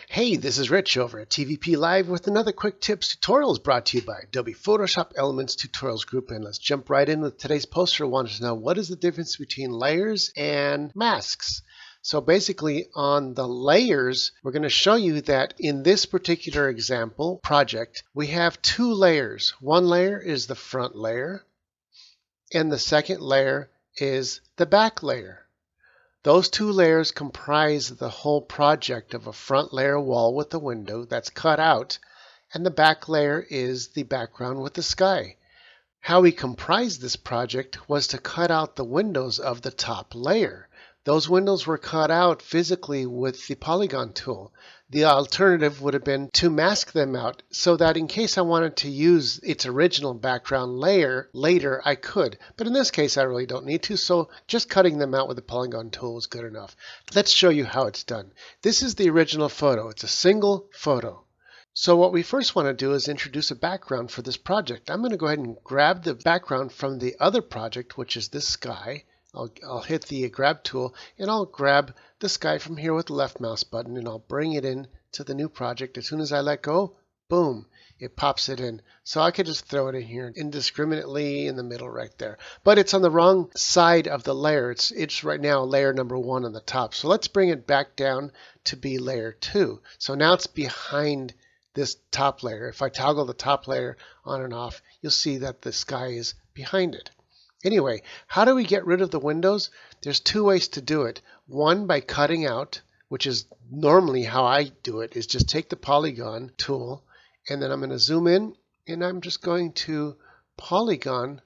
Hey, this is Rich over at TVP Live with another quick tips tutorials brought to you by Adobe Photoshop Elements Tutorials Group. And let's jump right in with today's poster. I wanted to know, what is the difference between layers and masks? So basically on the layers, we're going to show you that in this particular example project, we have two layers. One layer is the front layer, and the second layer is the back layer. Those two layers comprise the whole project of a front layer wall with a window that's cut out, and the back layer is the background with the sky. How we comprised this project was to cut out the windows of the top layer. Those windows were cut out physically with the polygon tool. The alternative would have been to mask them out so that in case I wanted to use its original background layer later, I could. But in this case, I really don't need to, so just cutting them out with the polygon tool was good enough. Let's show you how it's done. This is the original photo. It's a single photo. So what we first want to do is introduce a background for this project. I'm going to go ahead and grab the background from the other project, which is this sky. I'll hit the grab tool and I'll grab the sky from here with the left mouse button, and I'll bring it in to the new project. As soon as I let go, boom, it pops it in. So I could just throw it in here indiscriminately in the middle right there. But it's on the wrong side of the layer. It's right now layer number 1 on the top. So let's bring it back down to be layer 2. So now it's behind this top layer. If I toggle the top layer on and off, you'll see that the sky is behind it. Anyway, how do we get rid of the windows? There's two ways to do it. One, by cutting out, which is normally how I do it, is just take the polygon tool, and then I'm going to zoom in, and I'm just going to polygon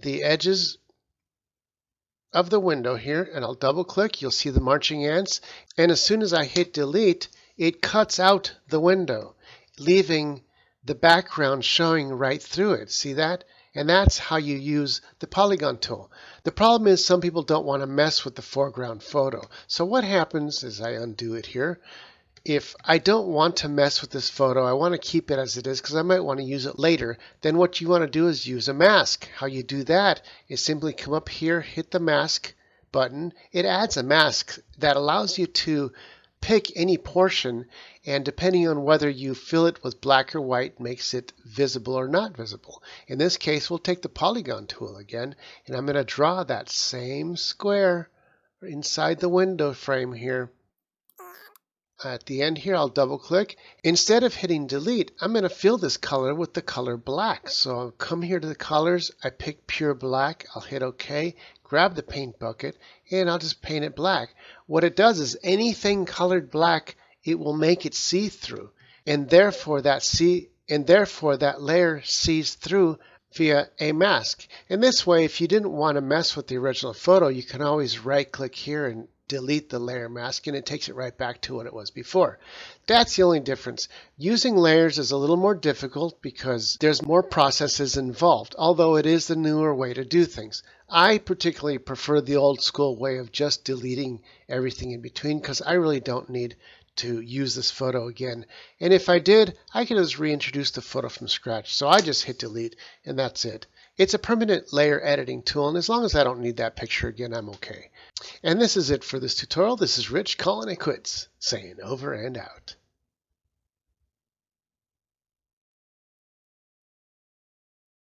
the edges of the window here, and I'll double click. You'll see the marching ants, and as soon as I hit delete, it cuts out the window, leaving the background showing right through it. See that? And that's how you use the polygon tool. The problem is some people don't want to mess with the foreground photo. So what happens is, I undo it here. If I don't want to mess with this photo, I want to keep it as it is because I might want to use it later, then what you want to do is use a mask. How you do that is simply come up here, hit the mask button. It adds a mask that allows you to pick any portion, and depending on whether you fill it with black or white, makes it visible or not visible. In this case, we'll take the polygon tool again, and I'm going to draw that same square inside the window frame here. At the end here, I'll double click. Instead of hitting delete, I'm going to fill this color with the color black. So I'll come here to the colors, I pick pure black, I'll hit OK, grab the paint bucket, and I'll just paint it black. What it does is anything colored black, it will make it see-through, and therefore that layer sees through via a mask. In this way, if you didn't want to mess with the original photo, you can always right-click here and delete the layer mask, and it takes it right back to what it was before. That's the only difference. Using layers is a little more difficult because there's more processes involved, although it is the newer way to do things. I particularly prefer the old school way of just deleting everything in between because I really don't need to use this photo again. And if I did, I could just reintroduce the photo from scratch. So I just hit delete, and that's it. It's a permanent layer editing tool, and as long as I don't need that picture again, I'm okay. And this is it for this tutorial. This is Rich calling it quits, saying over and out.